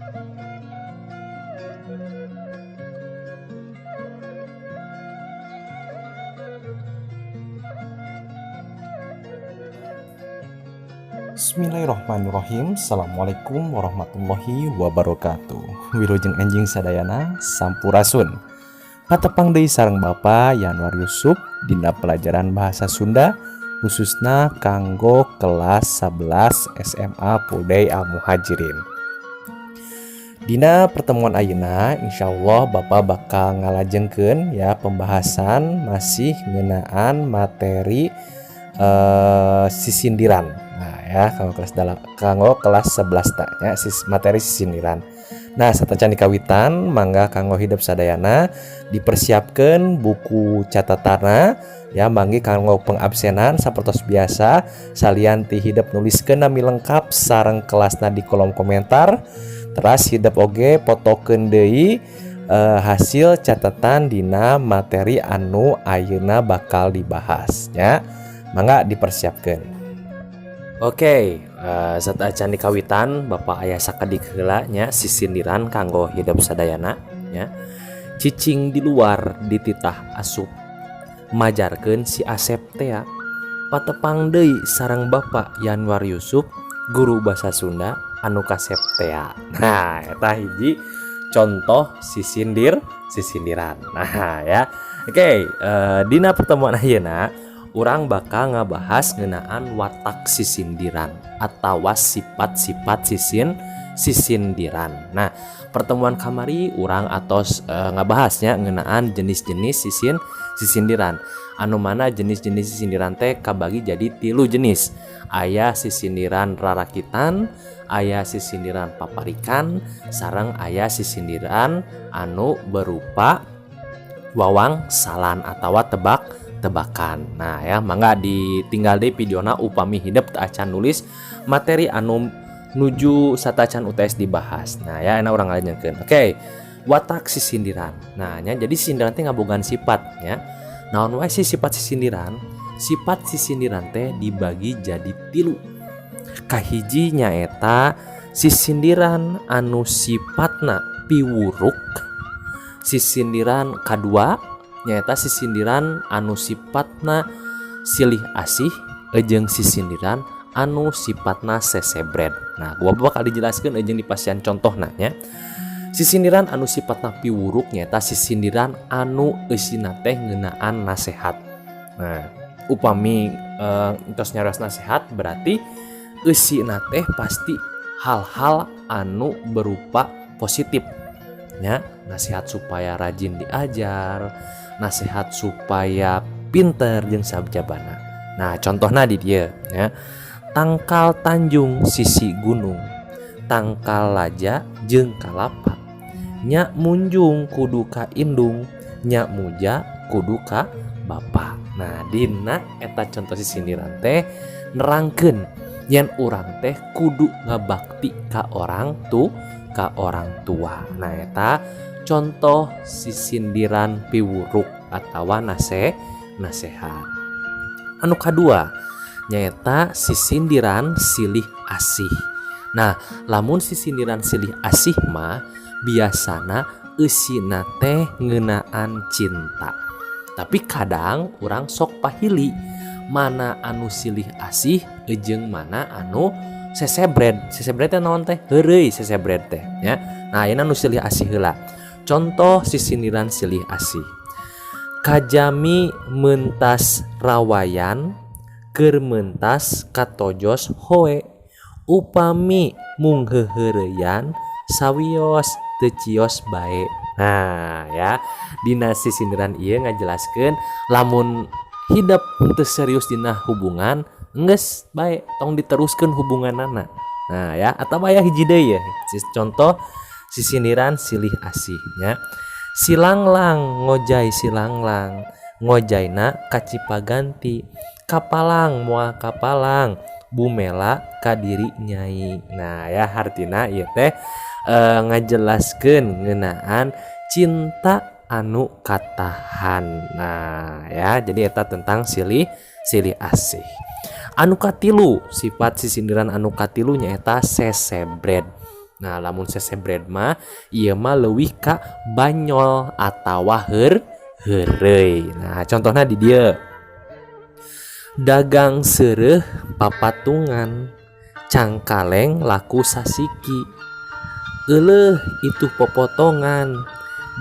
Bismillahirrahmanirrahim. Assalamualaikum warahmatullahi wabarakatuh. Wilujeng anjing sadayana sampurasun. Patepang deui sareng Bapa Yanwar Yusuf dina pelajaran bahasa Sunda khususna kanggo kelas 11 SMA Pudai Al Muhajirin. Dina pertemuan ayeuna insyaallah Bapa bakal ngalajengkeun ya pembahasan masih ngeunaan materi sisindiran. Nah ya kanggo kelas 11 ya materi sisindiran. Nah satecan dikawitan mangga kanggo hidup sadayana dipersiapkan buku catatanna ya manggi kanggo pengabsenan sapertos biasa salian ti hidup nuliskeun nami lengkap sareng kelasna di kolom komentar. Teras hidup oge fotokeun deui hasil catatan dina materi anu ayeuna bakal dibahas ya. Mangga dipersiapkan. Oke, saat dikawitan Bapak aya sakadik heula nya sisindiran kanggo hidup sadayana nya. Cicing di luar dititah asup. Majarkeun si Asep teh patepang deui sareng Bapak Yanwar Yusuf guru bahasa Sunda anu kasep teh. Nah, eta hiji contoh sisindiran. Nah, ya. Oke, dina pertemuan ayeuna urang bakal ngabahas ngeunaan watak sisindiran atau sifat-sifat sisindiran. Nah, pertemuan kamari urang atos ngabahasnya ngeunaan jenis-jenis sisindiran. Anu mana jenis-jenis sisindiran teh kabagi jadi 3 jenis. Aya sisindiran rarakitan, aya sisindiran paparikan, sareng aya sisindiran anu berupa wawang salan atawa tebakan. Nah ya mangga ditinggal di videona upami hidup teu acan nulis materi anu nuju satacan UTS dibahas. Nah ya enak urang ngajengkeun. Oke, watak sisindiran. Nah nya jadi sisindiran teh ngabogaan sifat nya. Naon wae sih sifat sisindiran? Sifat sisindiran teh dibagi jadi 3. Kahiji nyaeta sisindiran anu sifatna piwuruk. Sisindiran kadua nyaeta sisindiran anu sifatna silih asih jeung sisindiran anu sifatna sesebred. Nah, gua bakal dijelaskeun jeung dipasian contohna nya. Sisindiran anu sifatna piwuruk nyaeta sisindiran anu eusina teh ngeunaan nasehat. Nah, upami entos nyaros nasehat berarti eusina teh pasti hal-hal anu berupa positif. Ya, nasihat supaya rajin diajar, nasihat supaya pinter jeung sabjabana. Nah, contohna di dieu ya. Tangkal tanjung sisi gunung, tangkal laja jeung kalapa. Nya munjung kudu ka indung, nya muja kudu ka bapa. Nah, dina eta contoh sisindiran teh nerangkeun yen urang teh kudu ngabakti ka orang tua. Nah, eta contoh sisindiran piwuruk atawa nasehat. Anu kadua nyaeta sisindiran silih asih. Nah, lamun sisindiran silih asih mah biasana eusina teh ngeunaan cinta. Tapi kadang urang sok pahili mana anu silih asih jeung mana anu sesebred. Sesebred teh naon teh? Heureuy sesebred teh nya. Nah, ayeuna nu silih asih heula. Contoh sisindiran silih asih. Kajami mentas rawayan keur mentas katojos hoe. Upami mung heureuyan sawios teu cios bae. Nah, ya. Dina sisindiran ieu ngajelaskeun lamun hidup teu serius dina hubungan geus bae tong diteruskeun hubunganana. Nah, ya atawa aya hiji deui ya. Contoh sisindiran silih asih nya. Silanglang ngojay silanglang, ngojaina kacipaganti. Kapalang moal kapalang, bumela kadiri nyai. Nah, ya artina ieu teh ngajelaskeun ngeunaan cinta anu katahan. Nah, ya jadi eta tentang silih asih. Anu katilu, sifat sisindiran anu katilu nyaeta sesebred. Nah lamun sesebred mah ieu mah leuwih ka banyol atawa heureuy. Nah contohna di dieu. Dagang seureuh papatungan, cangkaleng laku sasiki. Euleuh itu popotongan,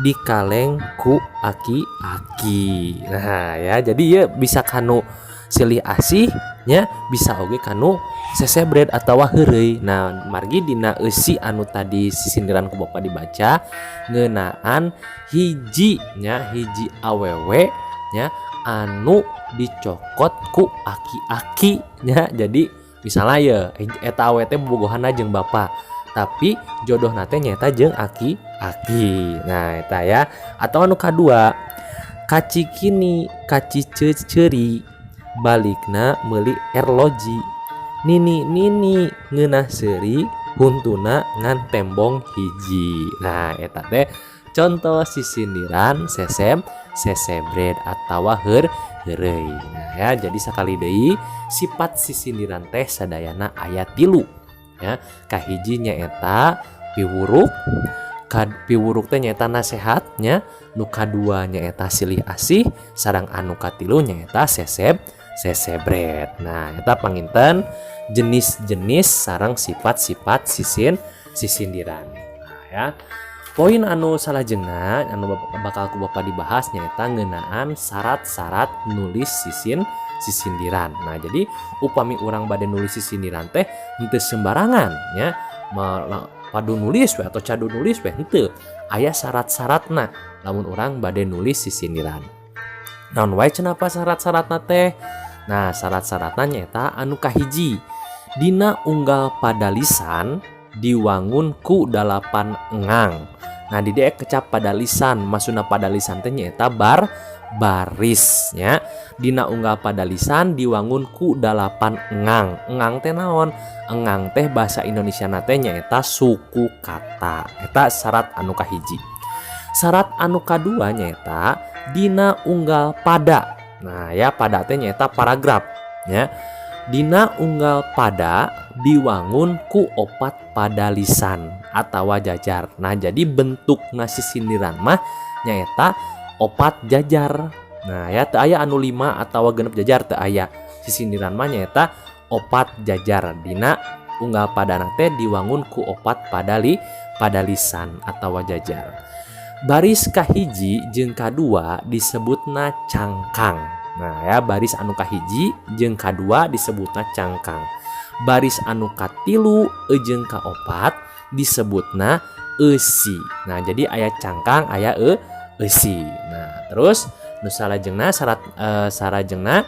dikaleng ku aki-aki. Nah ya jadi ya bisa kanu silih asih nya, bisa oge kanu sesebred atawa heureuy. Nah margi dina eusi anu tadi sisindiran ku Bapa dibaca ngeunaan hiji nya, hiji awewe nya anu dicokot ku aki-aki nya. Jadi misalnya ya eta awewe teh bobogohanna jeung bapa, tapi jodoh nate nyata jeung aki-aki. Nah eta ya. Atau anu kadua, kacikini kaci ceuri balikna meuli erloji, nini ngeunah seuri huntuna ngan tembong hiji. Nah eta teh contoh sisindiran sesebred atawa heureuy. Nah ya jadi sakali deui sifat sisindiran teh sadayana aya 3 ya. Kahiji nyaeta piwuruk, piwuruk teh nyaeta nasehat nya, nu kadua nyaeta silih asih, sareng anu katilu nyaeta sesebred. Nah eta panginten jenis-jenis sareng sifat-sifat sisindiran. Nah ya. Poin anu salajengna anu bakal ku Bapa dibahas nyaeta ngeunaan syarat-syarat nulis sisindiran. Nah jadi upami urang bade nulis sisindiran teh henteu sembarangan nya, padu nulis we atau cadu nulis we, henteu. Aya syarat-syaratna lamun urang bade nulis sisindiran. Naon wae cenapa syarat-syaratna teh? Nah syarat-syaratna nyaeta anu kahiji, dina unggal pada lisan diwangun ku 8 engang. Nah di dieu kecap pada lisan, maksudna pada lisan teh nyaeta baris nya. Dina unggal pada lisan diwangun ku 8 engang. Engang teh naon? Engang teh bahasa Indonesia teh nyaeta suku kata. Eta syarat anu kahiji. Syarat anu kadua nyaeta dina unggal pada. Nah ya pada teh nyaeta paragraf nya. Dina unggal pada diwangun ku 4 pada lisan atawa jajar. Nah jadi bentuk sisindiran mah nyaeta 4 jajar. Nah ya teu aya anu 5 atawa 6 jajar, teu aya. Sisindiran mah nyaeta 4 jajar. Dina unggal padana teh diwangun ku 4 pada lisan atawa jajar. Baris kahiji jeung kadua disebutna cangkang. Nah ya baris anu kahiji jeung kadua disebutna cangkang. Baris anu katilu jeung kaopat disebutna eusi. Nah jadi aya cangkang aya eusi. Nah terus nu salajengna sarajengna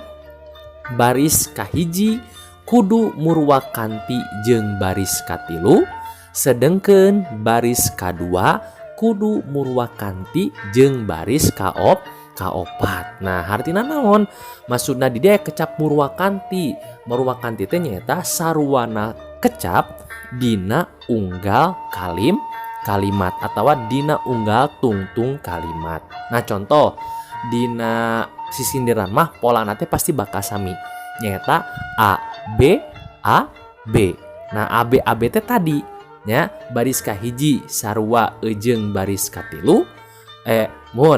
baris kahiji kudu murwakanti jeung baris katilu, sedengkeun baris kadua kudu murwakanti jeung baris kaopat. Nah hartina naon? Maksudna di dieu kecap murwakanti. Murwakanti teh nyaeta sarwana kecap dina unggal kalimat atawa dina unggal tungtung kalimat. Nah contoh dina sisindiran mah polana teh pasti bakal sami nyaeta A B A B. Nah A B teh tadi nya baris kahiji sarua jeung baris katilu,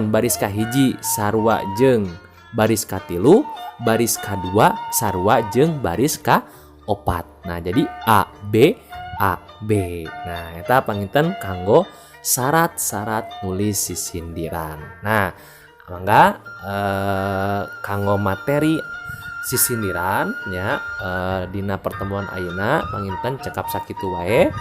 baris kahiji sarua jeung baris katilu, baris kadua sarua jeung baris kaopat. Nah jadi A B. Nah eta panginten kanggo syarat-syarat nulis sisindiran. Nah mangga kanggo materi sisindiran nya dina pertemuan ayeuna panginten cekap sakitu wae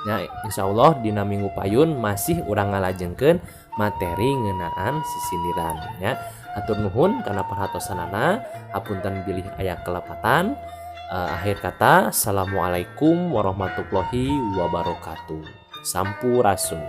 nya. Insyaallah dina minggu payun masih urang ngalajengkeun materi ngeunaan sisindiran ya. Atur nuhun kana perhatosanana, hapunten bilih aya kelepatan. Akhir kata, assalamualaikum warahmatullahi wabarakatuh. Sampurasun.